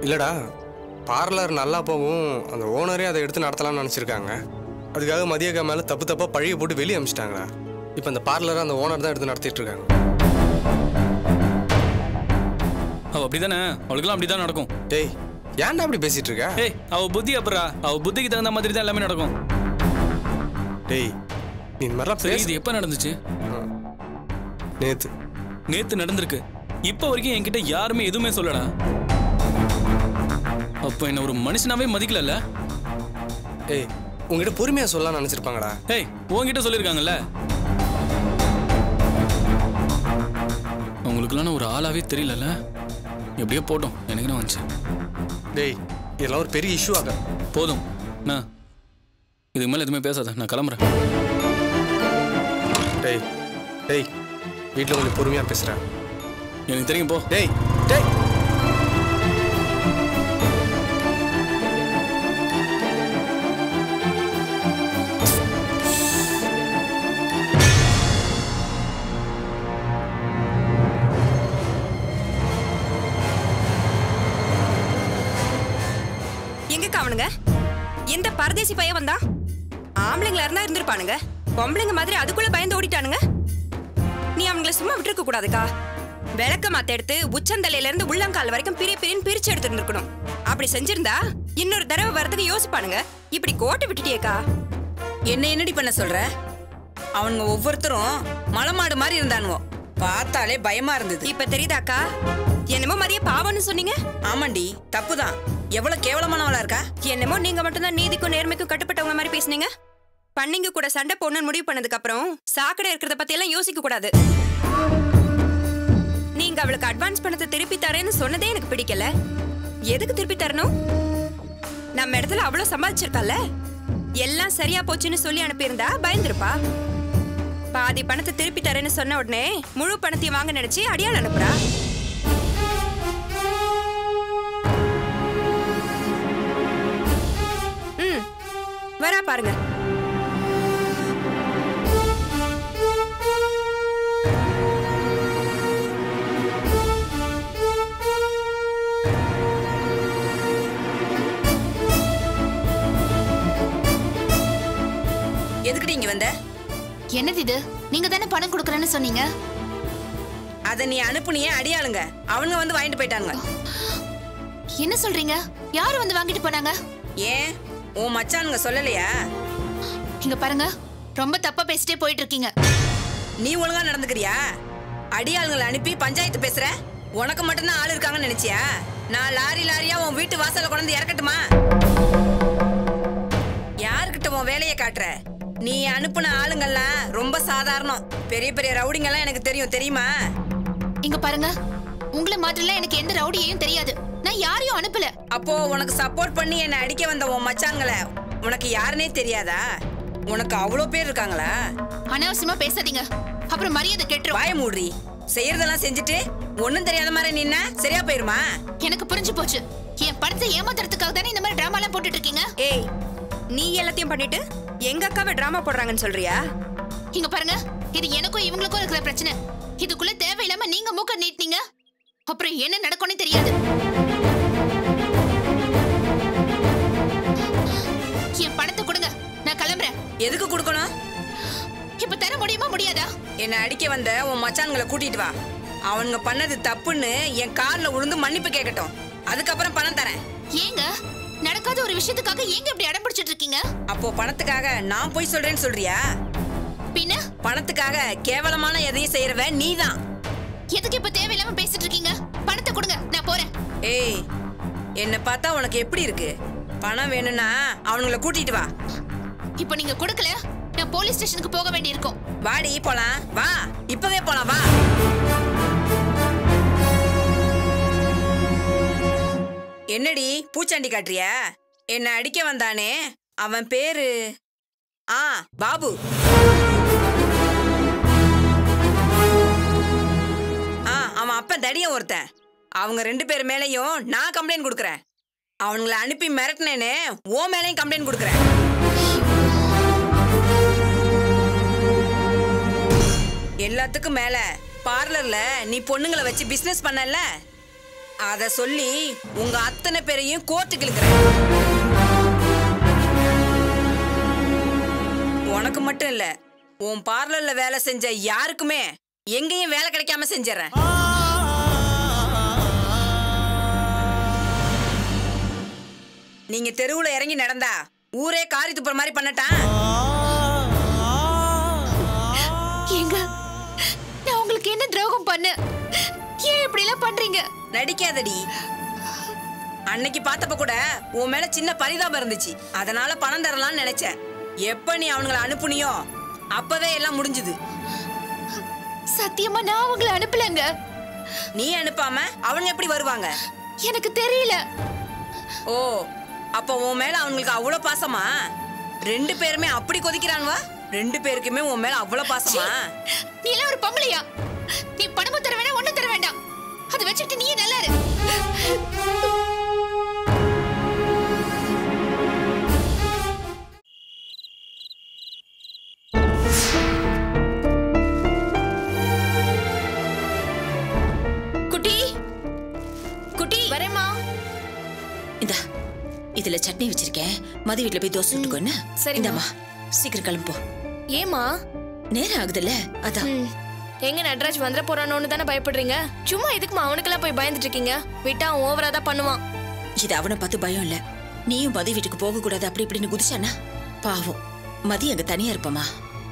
இல்லடா, பார்லர் நல்லா போகும், அந்த ஓனரே அதை எடுத்து நடத்தலாம்னு நினச்சிருக்காங்க. அதுக்காக மதியக்கா மேலே தப்பாக பழிய போட்டு வெளியே அமிச்சிட்டாங்களா. இப்போ அந்த பார்லரை அந்த ஓனர் தான் எடுத்து நடத்திட்டு இருக்காங்க. அவ அப்படிதானே, அவளுக்குலாம் அப்படிதான் நடக்கும். டேய், ஏன்டா அப்படி பேசிட்டு இருக்க? ஏய், அவ புத்தி அப்புறா, அவ புத்திக்கு தகுந்த மாதிரி தான் எல்லாமே நடக்கும். டேய், நீ இந்த மாதிரிலாம் சரி, இது எப்போ நடந்துச்சு? நேத்து நடந்திருக்கு. இப்போ வரைக்கும் என்கிட்ட யாருமே எதுவுமே சொல்லடா. அப்போ என்ன ஒரு மனுஷனாவே மதிக்கல. ஏய், உங்ககிட்ட பொறுமையா சொல்லலாம் நினைச்சிருப்பாங்கடா. ஏய், உன்கிட்ட சொல்லியிருக்காங்கல்ல. உங்களுக்குலாம் ஒரு ஆளாவே தெரியல. எப்படியோ போட்டோம், எனக்கு என்ன வந்துச்சு. டேய், இதெல்லாம் ஒரு பெரிய இஷ்யூ ஆக. போதும், நான் இதுக்கு மேலே எதுவுமே பேசாத, நான் கிளம்புறேன். டேய் டேய், வீட்டில் கொஞ்சம் பொறுமையா பேசுறேன். எனக்கு தெரியும், போ. டேய் டேய், எங்க அவனுங்க? எந்த பரதேசி பையன் வந்தா? ஆம்பளைங்களா இருந்தா இருந்திருப்பானுங்க, பொம்பளைங்க மாதிரி அதுக்குள்ள பயந்து ஓடிட்டானுங்க. நீ அவங்கள சும்மா விட்டுருக்க கூடாதுக்கா. விளக்க மாத்த எடுத்து உச்சந்தலையில இருந்து உள்ளங்கால் வரைக்கும் பிரின்னு பிரிச்சு எடுத்துட்டு இருக்கணும். அப்படி செஞ்சிருந்தா இன்னொரு தடவை வரதுக்கு யோசிப்பானுங்க. இப்படி கோட்டை விட்டுட்டியேக்கா. என்னடி பண்ண சொல்ற? அவனுங்க ஒவ்வொருத்தரும் மலமாடு மாதிரி இருந்தானுவோ, பார்த்தாலே பயமா இருந்தது. இப்ப தெரியுதாக்கா? என்னமோ மதிய பாவம்னு சொன்னீங்க. ஆமாண்டி, தப்புதான். எவ்வளவு கேவலமானவளா இருக்கா. என்னமோ நீங்க மட்டும்தான் நீதிக்கும் நேர்மைக்கும் கட்டுப்பட்டவங்க மாதிரி பேசுனீங்க. பண்ணிங்க கூட சண்டை போடணும்னு முடிவு பண்ணதுக்கு அப்புறம் சாக்கடை இருக்கிறத பத்தி எல்லாம் யோசிக்க கூடாது. நீங்க அவளுக்கு அட்வான்ஸ் பணத்தை திருப்பி தரேன்னு சொன்னதே எனக்கு பிடிக்கல. எதுக்கு திருப்பி தரணும்? நம்ம இடத்துல அவ்வளவு சம்பாதிச்சிருக்கால. எல்லாம் சரியா போச்சுன்னு சொல்லி அனுப்பியிருந்தா பயந்துருப்பா. பாதி பணத்தை திருப்பி தரேன்னு சொன்ன உடனே முழு பணத்தையும் வாங்க நினைச்சு அடியாள் அனுப்புறா. வரா பாருங்க. எதுக்குடி இங்க வந்த? என்னது இது? நீங்க தானே பணம் கொடுக்கறேன்னு சொன்னீங்க. அத நீ அனுப்புனியே அடியாளுங்க, அவனுங்க வந்து வாங்கிட்டு போயிட்டாங்க. என்ன சொல்றீங்க? யாரு வந்து வாங்கிட்டு போனாங்க? ஏன் உன் மச்சானுங்க சொல்லலையா? இங்க பாருங்க, ரொம்ப தப்பா பேசிட்டே போயிட்டு இருக்கீங்க. நீ ஒழுங்கா நடந்துக்கிறியா? அடியாளுங்களை அனுப்பி பஞ்சாயத்து பேசுற? உனக்கு மட்டும்தான் ஆள் இருக்காங்கன்னு நினைச்சியா? நான் லாரி லாரியா உன் வீட்டு வாசல்ல கொண்டு இறக்கட்டுமா? யாருக்கிட்ட உன் வேலையை காட்டுற? நீ அனுப்புன ஆளுங்கெல்லாம் ரொம்ப சாதாரணம். பெரிய பெரிய ரவுடிங்கெல்லாம் எனக்கு தெரியும், தெரியுமா? இங்க பாருங்க, உங்களை மாதிரிலாம் எனக்கு எந்த ரவுடியையும் தெரியாது. நான் யாரையும் அனுப்பல. அப்போ உனக்கு சப்போர்ட் பண்ணி என்ன அடிக்க வந்த உன் மச்சான்களை உனக்கு யாருன்னே தெரியாதா? உனக்கு அவ்வளோ பேர் இருக்காங்களா? அனாவசியமா பேசாதீங்க, அப்புறம் மரியாதை கெட்டுரும். வாய மூடுறி. செய்யறதெல்லாம் செஞ்சுட்டு ஒன்னும் தெரியாத மாதிரி நின்னா சரியா போயிருமா? எனக்கு புரிஞ்சு போச்சு. என் பணத்தை ஏமாத்துறதுக்காக தானே இந்த மாதிரி டிராமா எல்லாம் போட்டுட்டு இருக்கீங்க. ஏய், நீ எல்லாத்தையும் பண்ணிட்டு எங்க அக்காவை டிராமா போடுறாங்கன்னு சொல்றியா? இங்க பாருங்க, இது எனக்கும் இவங்களுக்கும் இருக்கிற பிரச்சனை. இதுக்குள்ள தேவையில்லாம நீங்க மூக்க நீட்டினீங்க, அப்புறம் என்ன நடக்கும்னு தெரியாது. என் பணத்தை கொடுங்க, நான் கிளம்புறேன். எதுக்கு கொடுக்கணும்? இப்ப தர முடியுமா முடியாதா? என்ன அடிக்க வந்த உன் மச்சான்களை கூட்டிட்டு வா. அவனுங்க பண்ணது தப்புன்னு என் கார்ல விழுந்து மன்னிப்பு கேட்கட்டும். அதுக்கப்புறம் பணம் தரேன். ஏங்க நடக்காத ஒரு விஷயத்துக்காக ஏங்க இப்படி அடம் பிடிச்சிட்டு இருக்கீங்க? அப்போ பணத்துக்காக நான் போய் சொல்றேன்னு சொல்றியா? பின்ன பணத்துக்காக கேவலமான எதையும் செய்யறவ நீதான். எதுக்கு இப்ப தேவையில்லாம பேசிட்டு இருக்கீங்க? பணத்தை கொடுங்க, நான் போறேன். ஏய், என்ன பார்த்தா உனக்கு எப்படி இருக்கு? பணம் வேணும்னா அவனுங்களை கூட்டிட்டு வா. இப்போ நீங்க கொடுக்கல, நான் போலீஸ் ஸ்டேஷனுக்கு போக வேண்டியிருக்கும். வாடி போலாம், வா, இப்பவே போலாம், வா. என்னடி பூச்சாண்டி காட்டுறியா? என்ன அடிக்க வந்தானே, அவன் பேரு பாபு. அவன் அப்ப தடிய ஒருத்தன். அவங்க 2 பேர் மேலையும் நான் கம்ப்ளைண்ட் கொடுக்கறேன். அவங்களை அனுப்பி மிரட்டினேன்னு ஓ மேலையும் கம்ப்ளைண்ட் கொடுக்கறேன். எல்லாத்துக்கும் மேல பார்லர்ல நீ பொண்ணுங்களை வச்சு பிசினஸ் பண்ணல, அத சொல்லி உங்க அத்தனை பேரையும் கோர்ட்டுக்கு இழுக்கிறேன். உனக்கு மட்டும் இல்ல, உன் பார்லர்ல வேலை செஞ்ச யாருக்குமே எங்கேயும் வேலை கிடைக்காம செஞ்சிடறேன். நீங்க தெருவுல இறங்கி நடந்தா ஊரே காரி துப்புற மாதிரி பண்ணட்டான். ஏங்க, நான் உங்களுக்கு என்ன துரோகம் பண்ண? ஏன் இப்படி எல்லாம் பண்றீங்க? நடிக்காதடி. அன்னைக்கு பார்த்தப்ப கூட உன் மேல சின்ன பரிதாபம் இருந்துச்சு. அதனால பணம் தரலாம்னு நினைச்சேன். எப்ப நீ அவங்களை அனுப்புனியோ அப்பவே எல்லாம் முடிஞ்சுது. சத்தியமா நான் உங்களை அனுப்பலங்க. நீ அனுப்பாம அவங்க எப்படி வருவாங்க? எனக்கு தெரியல. ஓ, அப்ப உன் மேல அவங்களுக்கு அவ்வளவு பாசமா? 2 பேருமே அப்படி கொதிக்கிறானுவா? 2 பேருக்குமே உன் மேல அவ்வளவு பாசமா? நீ எல்லாம் ஒரு பொம்பளையா? நீ பணமும் தர வேண்டாம், ஒண்ணும் தர வேண்டாம். அதை வச்சுட்டு நீயே நல்லா இரு. குட்டி குட்டி வரேம்மா. இந்தா, இதுல சட்னி வச்சிருக்கேன். மதி வீட்டுல போய் தோசை சுட்டுக்கோ. என்ன? சரிம்மா. சீக்கிரம் கிளம்பு. ஏமா நேரம் ஆகுதுல்ல, அதான். எங்க நட்ராஜ் வந்துட போறானோன்னு தானே பயப்படுறீங்க? சும்மா எதுக்குமா அவனுக்கெல்லாம் போய் பயந்துட்டு இருக்கீங்க? விட்டா அவன் ஓவரா தான் பண்ணுவான். இது அவனை பார்த்து பயம் இல்ல. நீயும் மதி வீட்டுக்கு போக கூடாது அப்படி இப்படின்னு குதிச்சானா பாவம். மதி அங்க தனியா இருப்பமா,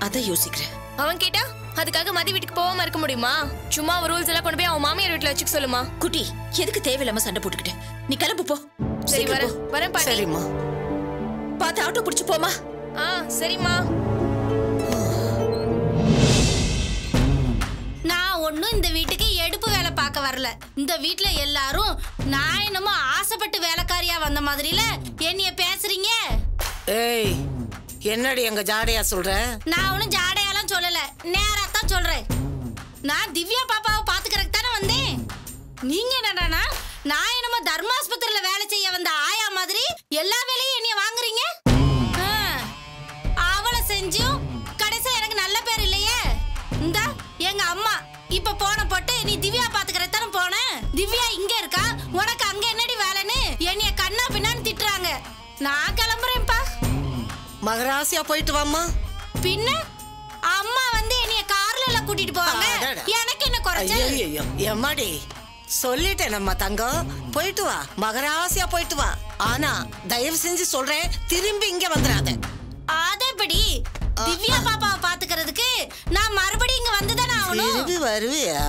அதான் யோசிக்கிறேன். அவன் கேட்டா அதுக்காக மதி வீட்டுக்கு போகாம இருக்க முடியுமா? சும்மா ஒரு ரூல்ஸ் எல்லாம் கொண்டு போய் அவன் மாமியார் வீட்டுல வச்சுக்க சொல்லுமா. குட்டி, எதுக்கு தேவையில்லாம சண்டை போட்டுக்கிட்டு? நீ கிளம்பு போ. சரி வரேன் வரேன் பாட்டி. சரிம்மா, பார்த்து ஆட்டோ பிடிச்சு போமா. சரிம்மா. நான் ஒன்னும் இந்த வீட்டுக்கு எடுப்பு வேலை பார்க்க வரல. இந்த வீட்டுல எல்லாரும் நான் என்னமோ ஆசைப்பட்டு வேலைக்காரியா வந்த மாதிரில என்னைய பேசுறீங்க. ஏய், என்னடி எங்க ஜாடையா சொல்ற? நான் ஒன்னும் ஜாடையாலாம் சொல்லல, நேரா தான் சொல்றேன். நான் திவ்யா பாப்பாவை பாத்துக்கிறதுக்கு தானே வந்தேன். நீங்க என்னடானா நான் என்னமோ தர்மாஸ்பத்திரியில வேலை செய்ய வந்த ஆயா மாதிரி எல்லா வேலையும் என்னைய வாங்குறீங்க. அவளை செஞ்சும் கடைசியா எனக்கு நல்ல பேர் இல்லையே. இந்த எங்க அம்மா இப்ப போன போட்டு நீ திவ்யா பாத்துக்கிறதுக்கு தானே போன. திவ்யா இங்க இருக்கா, உனக்கு அங்க என்னடி வேலைன்னு என்னைய கண்ணா பின்னான்னு திட்டுறாங்க. நான் கிளம்புறேன்ப்பா. மகராசியா போயிட்டு வாமா. பின்ன அம்மா வந்து என்னைய கார்ல கூட்டிட்டு போவாங்க. எனக்கு என்ன குறைச்சல்? ஐயோ எம்மாடி, சொல்லிட்டேன் நம்ம தங்கம், போயிட்டு வா, மகராசியா போயிட்டு வா. ஆனா தயவு செஞ்சு சொல்றேன், திரும்பி இங்க வந்துடாத. அதேபடி திவ்யா பாப்பாவை பாத்துக்கிறதுக்கு நான் மறுபடியும் இங்க வந்துதானே ஆகணும். திரும்பி வருவியா?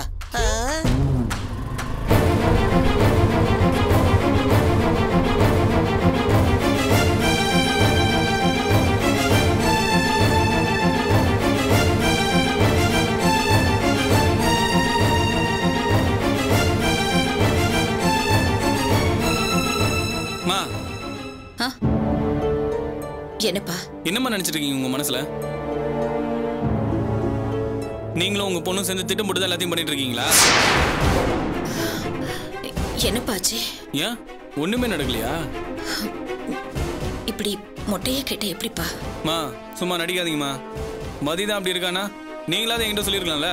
என்னப்பா? என்னம்மா நினைச்சிட்டு இருக்கீங்க உங்க மனசுல? நீங்களும் உங்க பொண்ணும் சேர்ந்து திட்டம் போட்டு எல்லாத்தையும் பண்ணிட்டு இருக்கீங்களா? என்னப்பாச்சு? ஏன் ஒண்ணுமே நடக்கலையா? இப்படி மொட்டையா கேட்ட எப்படிப்பா? மா சும்மா நடிக்காதீங்கம்மா. மதிதான் அப்படி இருக்கானா நீங்களாவது என்கிட்ட சொல்லிருக்கலாம்ல.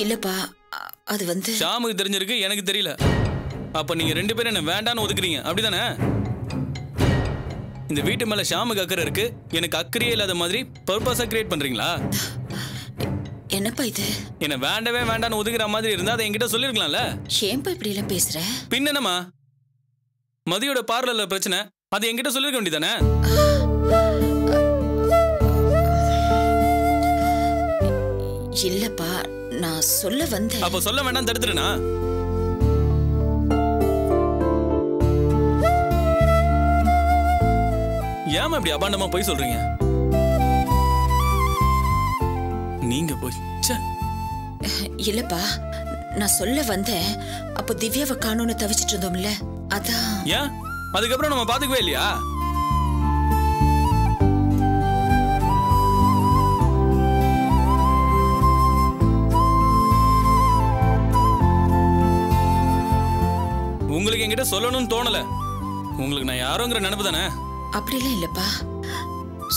இல்லப்பா, அது வந்து ஷாமுக்கு தெரிஞ்சிருக்கு, எனக்கு தெரியல. அப்ப நீங்க 2 பேரும் என்ன வேண்டான்னு ஒதுக்குறீங்க, அப்படிதானே? இந்த வீட்டு மேல ஷாமுக்கு அக்கறை இருக்கு, எனக்கு அக்கறையே இல்லாத மாதிரி பர்பஸா கிரியேட் பண்றீங்களா? என்னப்பா இது? என்ன வேண்டவே வேண்டான்னு ஒதுக்குற மாதிரி இருந்தா அதை என்கிட்ட சொல்லிருக்கலாம்ல. ஏன்பா இப்படி எல்லாம் பேசுற? பின்ன என்னம்மா, மதியோட பார்லர்ல பிரச்சனை, அது என்கிட்ட சொல்லிருக்க வேண்டியதானே? இல்லப்பா, நான் சொல்ல வந்தேன். அப்ப சொல்ல வேண்டாம் தடுத்துருனா? ஏமா இப்படி அபாண்டமா போய் சொல்றீங்க? நீங்க போய் இல்லப்பா, நான் சொல்ல வந்தேன். அப்போ திவ்யாவை காணோன்னு தவிச்சிட்டு இருந்தோம்ல, அதான். ஏன் அதுக்கப்புறம் நம்ம பாத்துக்கவே இல்லையா? உங்களுக்கு என்கிட்ட சொல்லணும்னு தோணல. உங்களுக்கு நான் யாரோங்கிற நினைப்பு தானே? அப்படிலாம் இல்லப்பா,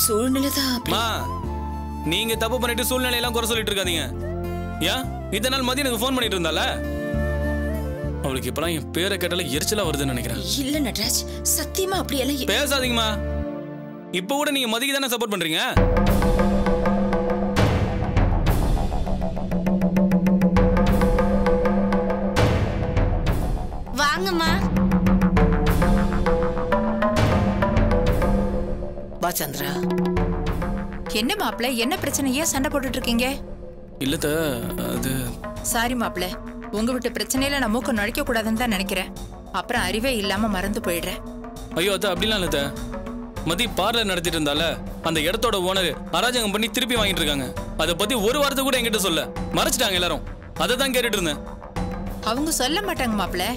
சூழ்நிலை தான். நீங்க தப்பு பண்ணிட்டு சூழ்நிலையெல்லாம் குறை சொல்லிட்டு இருக்காதீங்க. ஏன் இத்தனை நாள் மதியம் எனக்கு ஃபோன் பண்ணிட்டு இருந்தால? அவளுக்கு இப்பெல்லாம் என் பேரை கேட்டால எரிச்சலா வருதுன்னு நினைக்கிறேன். இல்ல நட்ராஜ், சத்தியமா அப்படியெல்லாம் பேசாதீங்கம்மா. இப்ப கூட நீங்க மதிக்கு தானே சப்போர்ட் பண்றீங்க. வாங்கம்மா. வா சந்திரா. என்ன மாப்பிள்ள, என்ன பிரச்சனை? ஏன் சண்டை போட்டுட்டு இருக்கீங்க? இல்ல அது சாரி மாப்பிள்ள, உங்க வீட்டு பிரச்சனையில நான் மூக்க நுழைக்க கூடாதுன்னு தான் நினைக்கிறேன். அப்புறம் அறிவே இல்லாம மறந்து போயிடுறேன். ஐயோ அத்த, அப்படிலாம் இல்ல. மதி பார்லர் நடத்திட்டு இருந்தால அந்த இடத்தோட ஓனர் அராஜகம் பண்ணி திருப்பி வாங்கிட்டு இருக்காங்க. அதை பத்தி ஒரு வார்த்தை கூட என்கிட்ட சொல்ல மறைச்சிட்டாங்க எல்லாரும். அதை தான் கேட்டுட்டு இருந்தேன். அவங்க சொல்ல மாட்டாங்க மாப்பிள்ள.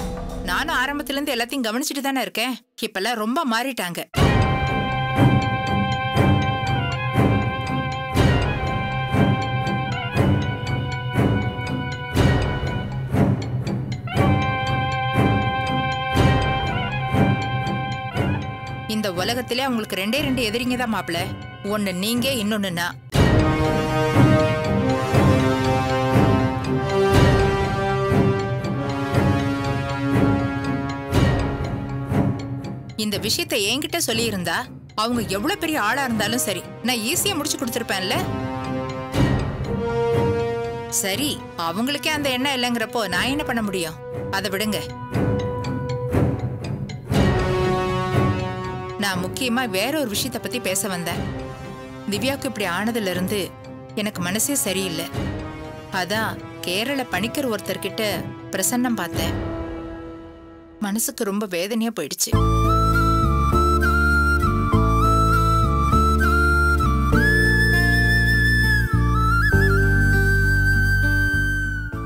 நானும் ஆரம்பத்துல இருந்து எல்லாத்தையும் கவனிச்சுட்டு தானே இருக்கேன். இப்பெல்லாம் ரொம்ப மாறிட்டாங்க. இந்த உலகத்திலே அவங்களுக்கு 2 எதிரிங்க தான் மாப்பிள்ள. ஒன்னு நீங்க, இன்னொன்னு நான். இந்த விஷயத்தை என்கிட்ட சொல்லி இருந்தா அவங்க எவ்வளவு பெரிய ஆளா இருந்தாலும் சரி, நான் ஈஸியா முடிச்சு கொடுத்திருப்பேன்ல. சரி, அவங்களுக்கே அந்த எண்ணம் இல்லைங்கிறப்போ நான் என்ன பண்ண முடியும்? அதை விடுங்க. நான் முக்கியமா வேற ஒரு விஷயத்தை பத்தி பேச வந்தேன். திவ்யாவுக்கு இப்படி ஆனதுல இருந்து எனக்கு மனசே சரியில்லை. அதான் கேரள பணிக்கர் ஒருத்தர்கிட்ட பிரசன்னம் பார்த்தேன். மனசுக்கு ரொம்ப வேதனையா போயிடுச்சு.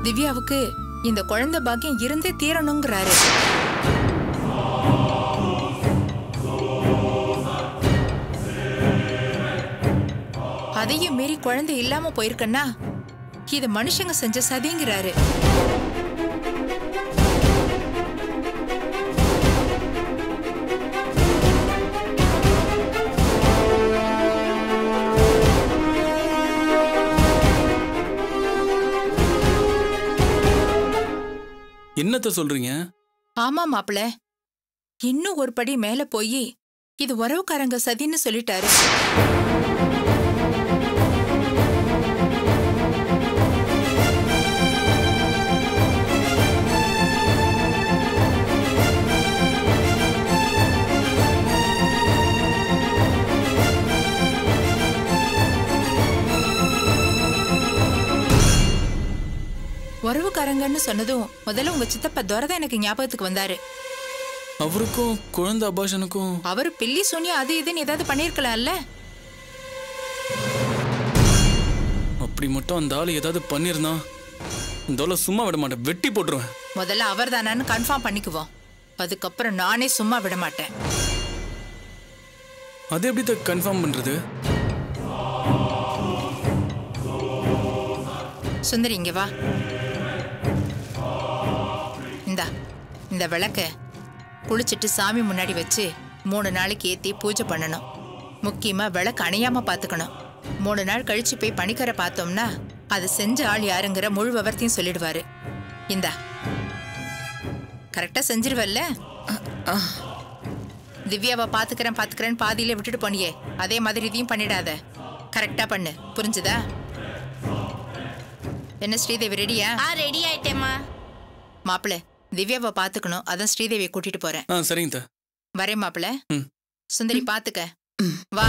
திவ்யாவுக்கு இந்த குழந்தை பாக்கியம் இருந்தே தீரணுங்கிறாரு. அதையும் மீறி குழந்தை இல்லாம போயிருக்கன்னா இது மனுஷங்க செஞ்ச சதிங்கிறாரு. என்னத்த சொல்றீங்க? ஆமா மாப்பிள்ள, இன்னும் ஒரு படி மேல போய் இது உறவுக்காரங்க சதின்னு சொல்லிட்டாரு. உறவுக்காரங்கன்னு சொன்னதும் முதல்ல உங்க சித்தப்பா துரதான் எனக்கு ஞாபகத்துக்கு வந்தாரு. அவருக்கும் குழந்தை அபாஷனுக்கும் அவரு பில்லி சூனியா அது இதுன்னு ஏதாவது பண்ணிருக்கலாம்ல. அப்படி மட்டும் அந்த ஆளு ஏதாவது பண்ணிருந்தா இந்த ஆளை சும்மா விட மாட்டேன், வெட்டி போட்டுருவேன். முதல்ல அவர் தானான்னு கன்ஃபார்ம் பண்ணிக்குவோம். அதுக்கப்புறம் நானே சும்மா விட மாட்டேன். அது எப்படி கன்ஃபார்ம் பண்றது? சுந்தரி இங்க வா. இந்த விளக்க குளிச்சுட்டு சாமி முன்னாடி வச்சு 3 நாளைக்கு ஏத்தி பூஜை பண்ணணும். முக்கியமா விளக்கு அணையாம பாத்துக்கணும். 3 நாள் கழிச்சு போய் பணிக்கரை பார்த்தோம்னா அது செஞ்ச ஆள் யாருங்கிற முழு விவரத்தையும் சொல்லிடுவாரு. இந்தா, கரெக்டா செஞ்சிருவல்ல? திவ்யாவை பாத்துக்கிறேன் பாதியில விட்டுட்டு போனியே, அதே மாதிரி இதையும் பண்ணிடாத. கரெக்டா பண்ணு, புரிஞ்சுதா? என்ன ஸ்ரீதேவி ரெடியா? ரெடி ஆயிட்டேம்மா. மாப்பிள்ள, திவ்யாவை பாத்துக்கணும், அதான் ஸ்ரீதேவியை கூட்டிட்டு போறேன். சரிங்க. வரேன் மாப்பிள்ள. சுந்தரி பாத்துக்க. வா.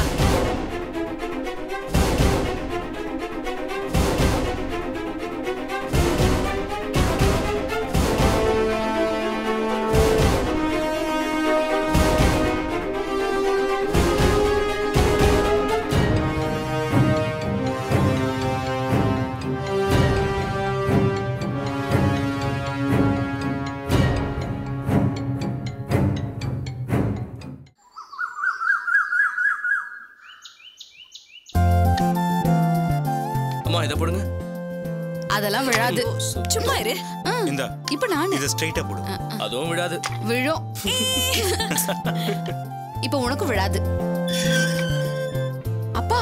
இத போடுங்க. அதெல்லாம் விழாது. சும்மா இரு. இந்தா இப்ப நான் இத ஸ்ட்ரைட்டா போடு. அதுவும் விழாது. விழும். இப்ப உனக்கு விழாது. அப்பா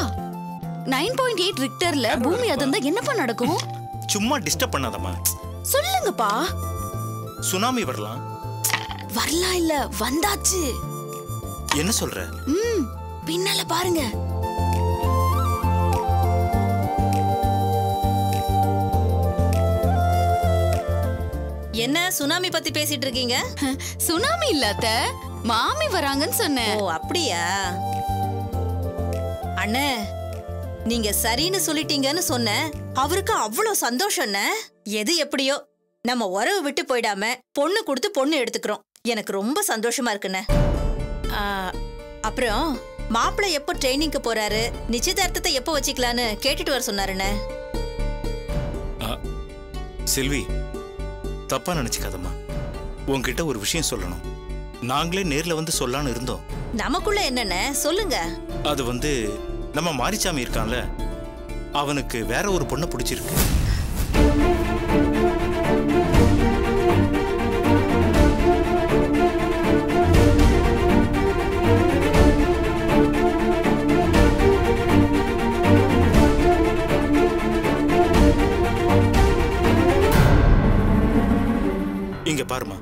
9.8 ரிக்டர்ல பூமி அதிர்ந்தா என்னப்பா நடக்கும்? சும்மா டிஸ்டர்ப் பண்ணாதம்மா. சொல்லுங்கப்பா. சுனாமி வரலாம். வரலாம் இல்ல, வந்தாச்சு. என்ன சொல்ற? பின்னால பாருங்க. என்ன சுனாமி பத்தி பேசிட்டு இருக்கீங்க? சுனாமி இல்லாத மாமி வராங்கன்னு சொன்னேன். ஓ அப்படியா? அண்ணே, நீங்க சரின்னு சொல்லிட்டீங்கன்னு சொன்னேன். அவருக்கு அவ்வளவு சந்தோஷம். எது எப்படியோ நம்ம உறவு விட்டு போயிடாம பொண்ணு கொடுத்து பொண்ணு எடுத்துக்கிறோம். எனக்கு ரொம்ப சந்தோஷமா இருக்குண்ணே. அப்புறம் மாப்பிள்ளை எப்போ ட்ரைனிங்க்கு போறாரு, நிச்சயதார்த்தத்தை எப்போ வச்சுக்கலான்னு கேட்டுட்டு வர சொன்னாருண்ணே. செல்வி, தப்பா நினைச்சுக்காதம்மா. உன்கிட்ட ஒரு விஷயம் சொல்லணும். நாங்களே நேர்ல வந்து சொல்லான்னு இருந்தோம். நமக்குள்ள என்னென்ன சொல்லுங்க. அது நம்ம மாரிச்சாமி இருக்கான்ல, அவனுக்கு வேற ஒரு பொண்ணை பிடிச்சிருக்கு. இங்க பாருமா,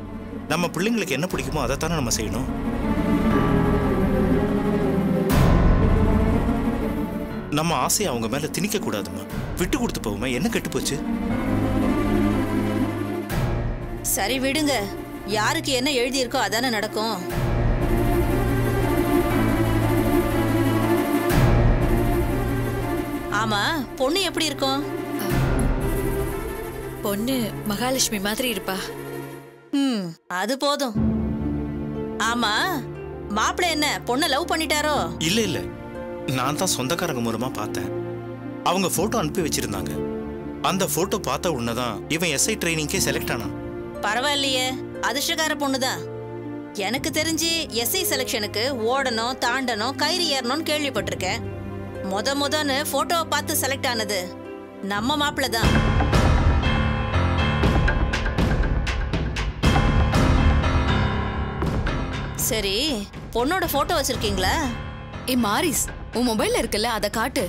நம்ம பிள்ளைங்களுக்கு என்ன பிடிக்குமோ அதைத்தானே நம்ம செய்யணும். நம்ம ஆசையை அவங்க மேல திணிக்க கூடாதுமா. விட்டு கொடுத்து போகுமா, என்ன கெட்டு போச்சு? சரி விடுங்க, யாருக்கு என்ன எழுதி இருக்கோ அதானே நடக்கும். ஆமா, பொண்ணு எப்படி இருக்கும்? பொண்ணு மகாலட்சுமி மாதிரி இருப்பா. அது போதும். ஆமா, மாப்பிள்ளை என்ன பொண்ணை லவ் பண்ணிட்டாரோ? இல்ல இல்ல, நான் தான் சொந்தக்காரங்க மூலமா பார்த்தேன். அவங்க போட்டோ அனுப்பி வச்சிருந்தாங்க. அந்த போட்டோ பார்த்த உடனேதான் இவன் எஸ்ஐ ட்ரைனிங்கே செலக்ட் ஆனான். பரவாயில்லையே, அதிர்ஷ்டக்கார பொண்ணுதான். எனக்கு தெரிஞ்சு எஸ்ஐ செலக்ஷனுக்கு ஓடணும், தாண்டணும், கயிறு ஏறணும்னு கேள்விப்பட்டிருக்கேன். முதன்னு போட்டோவை பார்த்து செலக்ட் ஆனது நம்ம மாப்பிள்ளை தான். சரி, பொண்ணோட போட்டோ வச்சிருக்கீங்களா? ஏ மாரிஸ், உன் மொபைல்ல இருக்குல்ல, அதை காட்டு.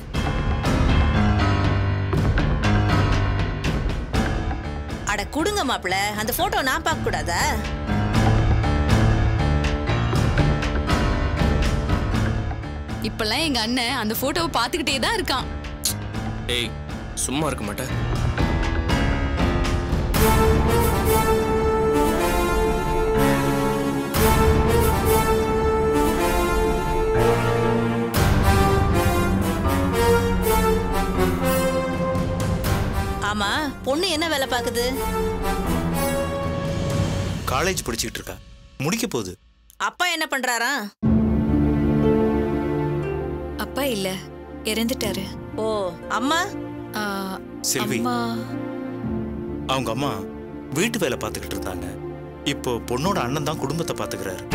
அட குடுங்க மாப்பிள்ள, அந்த போட்டோ நான் பார்க்க கூடாதா? இப்பெல்லாம் எங்க அண்ணன் அந்த போட்டோவை பார்த்துக்கிட்டே தான் இருக்கான். ஏய், சும்மா இருக்க மாட்டேன். ஆமா, பொண்ணு என்ன வேலை பாக்குது? காலேஜ் படிச்சுட்டு இருக்கா, முடிக்க போகுது. அப்பா என்ன பண்றாரா? அப்பா இல்ல, இறந்துட்டாரு. ஓ, அம்மா? செல்வி, அவங்க அம்மா வீட்டு வேலை பார்த்துக்கிட்டு இருந்தாங்க. இப்போ பொண்ணோட அண்ணன் தான் குடும்பத்தை பார்த்துக்கிறாரு.